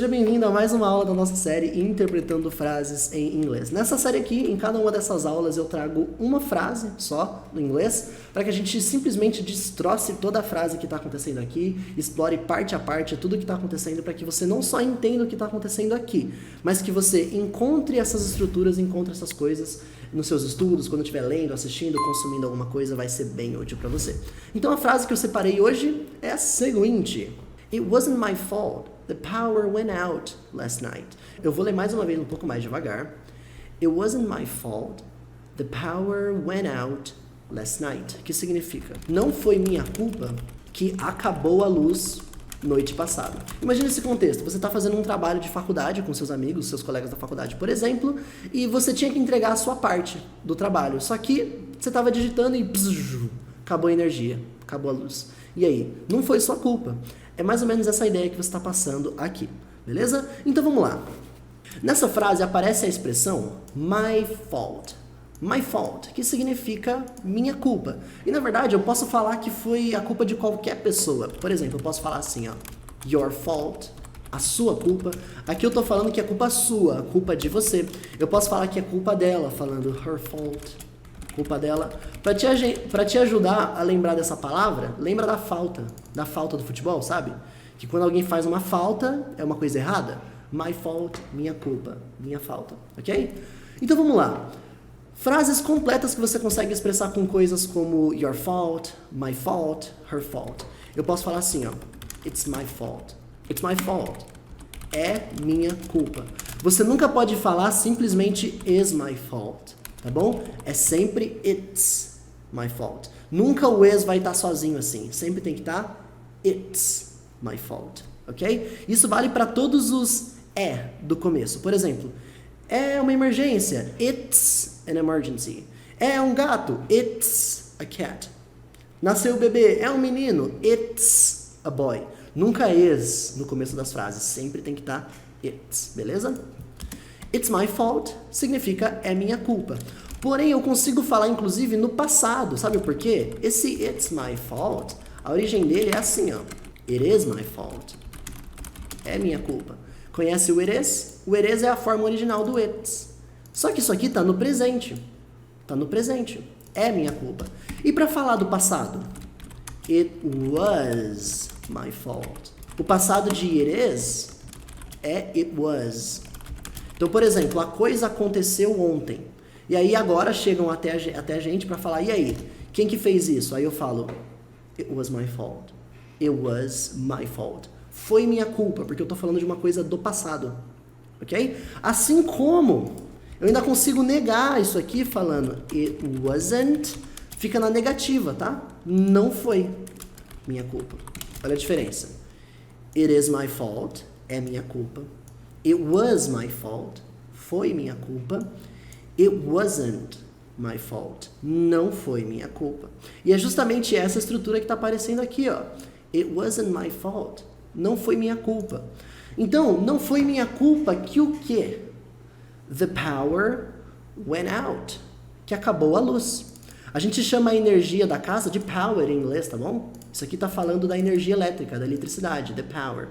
Seja bem-vindo a mais uma aula da nossa série Interpretando Frases em Inglês. Nessa série aqui, em cada uma dessas aulas, eu trago uma frase só no inglês, para que a gente simplesmente destroce toda a frase que está acontecendo aqui, explore parte a parte tudo que está acontecendo, para que você não só entenda o que está acontecendo aqui, mas que você encontre essas estruturas, encontre essas coisas nos seus estudos, quando estiver lendo, assistindo, consumindo alguma coisa, vai ser bem útil para você. Então a frase que eu separei hoje é a seguinte: It wasn't my fault. The power went out last night. Eu vou ler mais uma vez um pouco mais devagar. It wasn't my fault. The power went out last night. Que significa? Não foi minha culpa que acabou a luz noite passada. Imagina esse contexto. Você está fazendo um trabalho de faculdade com seus amigos, seus colegas da faculdade, por exemplo, e você tinha que entregar a sua parte do trabalho. Só que você estava digitando e acabou a energia, acabou a luz. E aí? Não foi sua culpa. É mais ou menos essa ideia que você está passando aqui, beleza? Então vamos lá. Nessa frase aparece a expressão my fault. My fault, que significa minha culpa. E na verdade eu posso falar que foi a culpa de qualquer pessoa. Por exemplo, eu posso falar assim, ó, your fault, a sua culpa. Aqui eu tô falando que é culpa sua, a culpa de você. Eu posso falar que é culpa dela, falando her fault, culpa dela. Para te ajudar a lembrar dessa palavra, lembra da falta do futebol, sabe? Que quando alguém faz uma falta, é uma coisa errada. My fault, minha culpa, minha falta, ok? Então vamos lá. Frases completas que você consegue expressar com coisas como your fault, my fault, her fault. Eu posso falar assim, ó, it's my fault. It's my fault. É minha culpa. Você nunca pode falar simplesmente is my fault, tá bom? É sempre it's my fault. Nunca o is vai estar sozinho assim. Sempre tem que estar it's my fault, ok? Isso vale para todos os do começo. Por exemplo, é uma emergência, it's an emergency. É um gato, it's a cat. Nasceu o bebê, é um menino, it's a boy. Nunca is no começo das frases, sempre tem que estar it's, beleza? It's my fault significa é minha culpa. Porém, eu consigo falar inclusive no passado, sabe por quê? Esse it's my fault, a origem dele é assim, ó. It is my fault. É minha culpa. Conhece o it is? O it is é a forma original do it's. Só que isso aqui está no presente. Está no presente. É minha culpa. E para falar do passado? It was my fault. O passado de it is é it was. Então, por exemplo, a coisa aconteceu ontem. E aí agora chegam até a gente para falar, e aí? Quem que fez isso? Aí eu falo, it was my fault. It was my fault. Foi minha culpa, porque eu estou falando de uma coisa do passado. Ok? Assim como eu ainda consigo negar isso aqui falando it wasn't, fica na negativa, tá? Não foi minha culpa. Olha a diferença. It is my fault, é minha culpa. It was my fault, foi minha culpa. It wasn't my fault, não foi minha culpa. E é justamente essa estrutura que está aparecendo aqui, ó. It wasn't my fault, não foi minha culpa. Então, não foi minha culpa que o quê? The power went out, que acabou a luz. A gente chama a energia da casa de power em inglês, tá bom? Isso aqui está falando da energia elétrica, da eletricidade, the power.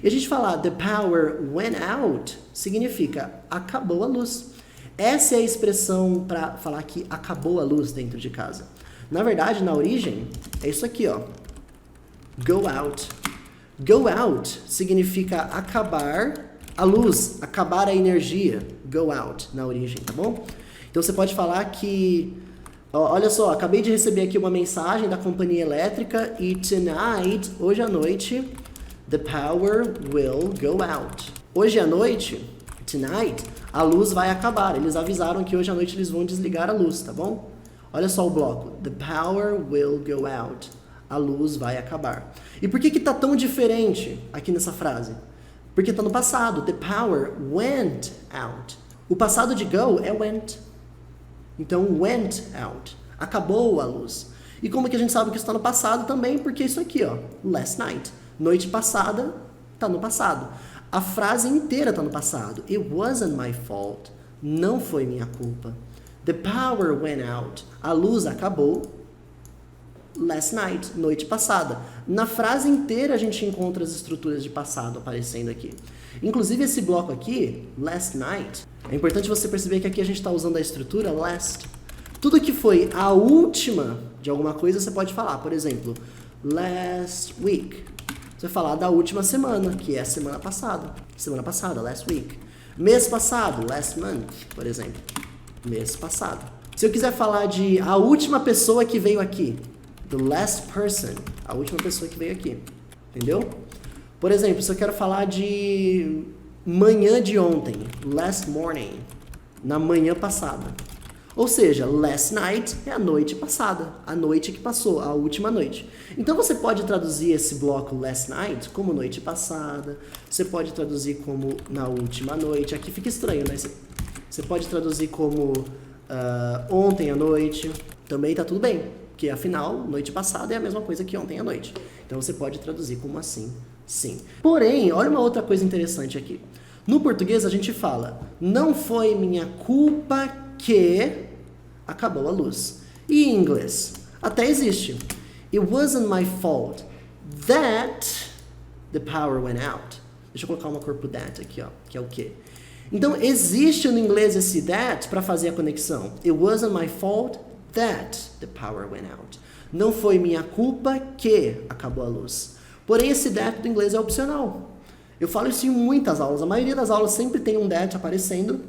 E a gente falar the power went out significa acabou a luz. Essa é a expressão para falar que acabou a luz dentro de casa. Na verdade, na origem, é isso aqui, ó. Go out. Go out significa acabar a luz, acabar a energia. Go out, na origem, tá bom? Então você pode falar que, olha só, acabei de receber aqui uma mensagem da companhia elétrica e tonight, hoje à noite, the power will go out. Hoje à noite, tonight, a luz vai acabar. Eles avisaram que hoje à noite eles vão desligar a luz, tá bom? Olha só o bloco. The power will go out. A luz vai acabar. E por que que tá tão diferente aqui nessa frase? Porque tá no passado. The power went out. O passado de go é went. Então, went out. Acabou a luz. E como que a gente sabe que isso está no passado também? Porque isso aqui, ó. Last night. Noite passada, tá no passado. A frase inteira está no passado. It wasn't my fault. Não foi minha culpa. The power went out. A luz acabou. Last night, noite passada. Na frase inteira a gente encontra as estruturas de passado aparecendo aqui. Inclusive esse bloco aqui, last night, é importante você perceber que aqui a gente está usando a estrutura last. Tudo que foi a última de alguma coisa você pode falar. Por exemplo, last week. Você vai falar da última semana, que é a semana passada. Semana passada, last week. Mês passado, last month, por exemplo. Mês passado. Se eu quiser falar de a última pessoa que veio aqui, the last person, a última pessoa que veio aqui. Entendeu? Por exemplo, se eu quero falar de manhã de ontem, last morning, na manhã passada. Ou seja, last night é a noite passada, a noite que passou, a última noite. Então você pode traduzir esse bloco last night como noite passada, você pode traduzir como na última noite, aqui fica estranho, né? Você pode traduzir como ontem à noite, também tá tudo bem, porque afinal, noite passada é a mesma coisa que ontem à noite. Então você pode traduzir como assim, sim. Porém, olha uma outra coisa interessante aqui. No português a gente fala, não foi minha culpa que acabou a luz. E em inglês, até existe. It wasn't my fault that the power went out. Deixa eu colocar uma cor pro that aqui, ó, que é o quê? Então, existe no inglês esse that para fazer a conexão. It wasn't my fault that the power went out. Não foi minha culpa que acabou a luz. Porém, esse that do inglês é opcional. Eu falo isso em muitas aulas. A maioria das aulas sempre tem um that aparecendo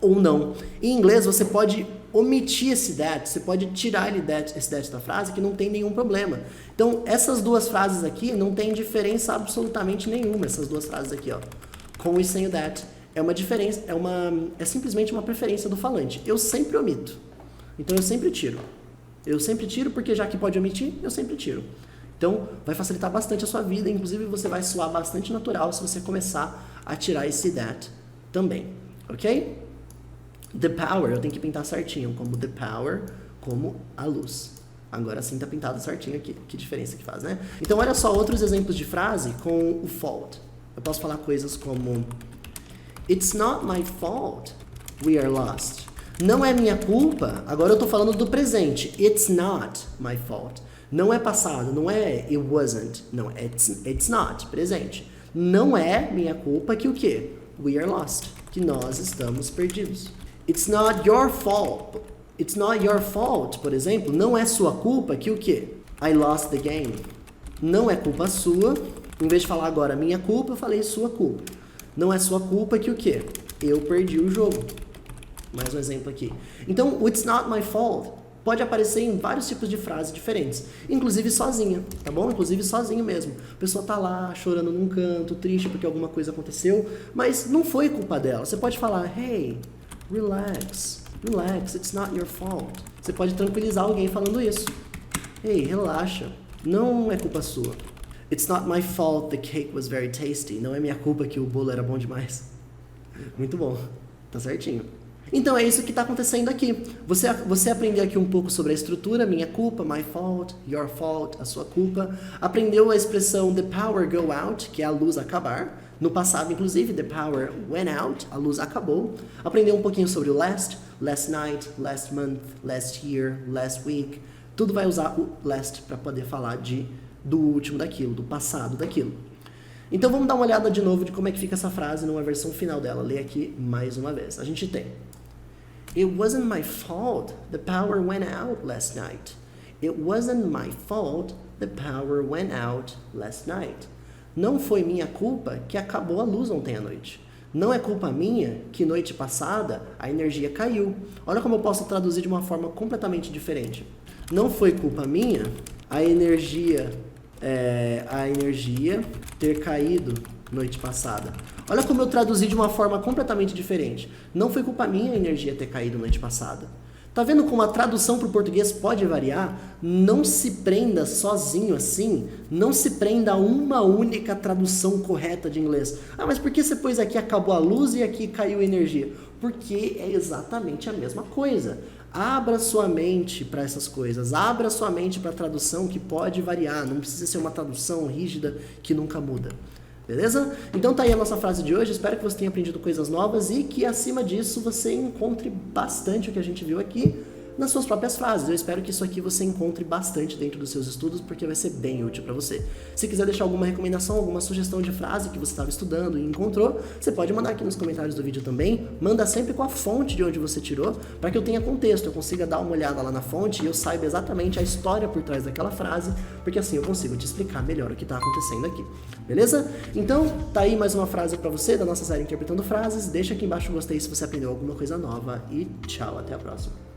ou não. Em inglês, você pode omitir esse that, você pode tirar esse that da frase que não tem nenhum problema. Então, essas duas frases aqui não tem diferença absolutamente nenhuma, essas duas frases aqui, ó, com e sem o that. É uma diferença, é simplesmente uma preferência do falante. Eu sempre omito. Então, eu sempre tiro. Eu sempre tiro porque já que pode omitir, eu sempre tiro. Então, vai facilitar bastante a sua vida, inclusive você vai soar bastante natural se você começar a tirar esse that também, ok? The power, eu tenho que pintar certinho, como the power, como a luz. Agora sim tá pintado certinho aqui, que diferença que faz, né? Então olha só outros exemplos de frase com o fault. Eu posso falar coisas como It's not my fault we are lost. Não é minha culpa, agora eu tô falando do presente. It's not my fault. Não é passado, não é it wasn't. Não, it's not, presente. Não é minha culpa que o quê? We are lost, que nós estamos perdidos. It's not your fault. It's not your fault, por exemplo, não é sua culpa que o quê? I lost the game. Não é culpa sua. Em vez de falar agora minha culpa, eu falei sua culpa. Não é sua culpa que o quê? Eu perdi o jogo. Mais um exemplo aqui. Então, o it's not my fault pode aparecer em vários tipos de frases diferentes. Inclusive sozinha, tá bom? Inclusive sozinho mesmo. A pessoa tá lá chorando num canto, triste porque alguma coisa aconteceu, mas não foi culpa dela. Você pode falar, hey, relax, it's not your fault. Você pode tranquilizar alguém falando isso. Hey, relaxa, não é culpa sua. It's not my fault the cake was very tasty. Não é minha culpa que o bolo era bom demais. Muito bom, tá certinho. Então é isso que está acontecendo aqui. Você aprendeu aqui um pouco sobre a estrutura, minha culpa, my fault, your fault, a sua culpa. Aprendeu a expressão the power go out, que é a luz acabar. No passado, inclusive, the power went out, a luz acabou. Aprendeu um pouquinho sobre o last night, last month, last year, last week. Tudo vai usar o last para poder falar do último daquilo, do passado daquilo. Então vamos dar uma olhada de novo de como é que fica essa frase numa versão final dela. Lê aqui mais uma vez. A gente tem It wasn't my fault the power went out last night. It wasn't my fault the power went out last night. Não foi minha culpa que acabou a luz ontem à noite. Não é culpa minha que noite passada a energia caiu. Olha como eu posso traduzir de uma forma completamente diferente. Não foi culpa minha a energia ter caído noite passada. Olha como eu traduzi de uma forma completamente diferente. Não foi culpa minha a energia ter caído noite passada. Tá vendo como a tradução para o português pode variar? Não se prenda sozinho assim, não se prenda a uma única tradução correta de inglês. Ah, mas por que você pôs aqui acabou a luz e aqui caiu a energia? Porque é exatamente a mesma coisa. Abra sua mente para essas coisas, abra sua mente para a tradução que pode variar, não precisa ser uma tradução rígida que nunca muda. Beleza? Então tá aí a nossa frase de hoje, espero que você tenha aprendido coisas novas e que acima disso você encontre bastante o que a gente viu aqui nas suas próprias frases. Eu espero que isso aqui você encontre bastante dentro dos seus estudos, porque vai ser bem útil para você. Se quiser deixar alguma recomendação, alguma sugestão de frase que você estava estudando e encontrou, você pode mandar aqui nos comentários do vídeo também. Manda sempre com a fonte de onde você tirou, para que eu tenha contexto, eu consiga dar uma olhada lá na fonte e eu saiba exatamente a história por trás daquela frase, porque assim eu consigo te explicar melhor o que está acontecendo aqui. Beleza? Então, tá aí mais uma frase para você da nossa série Interpretando Frases. Deixa aqui embaixo o gostei se você aprendeu alguma coisa nova e tchau, até a próxima.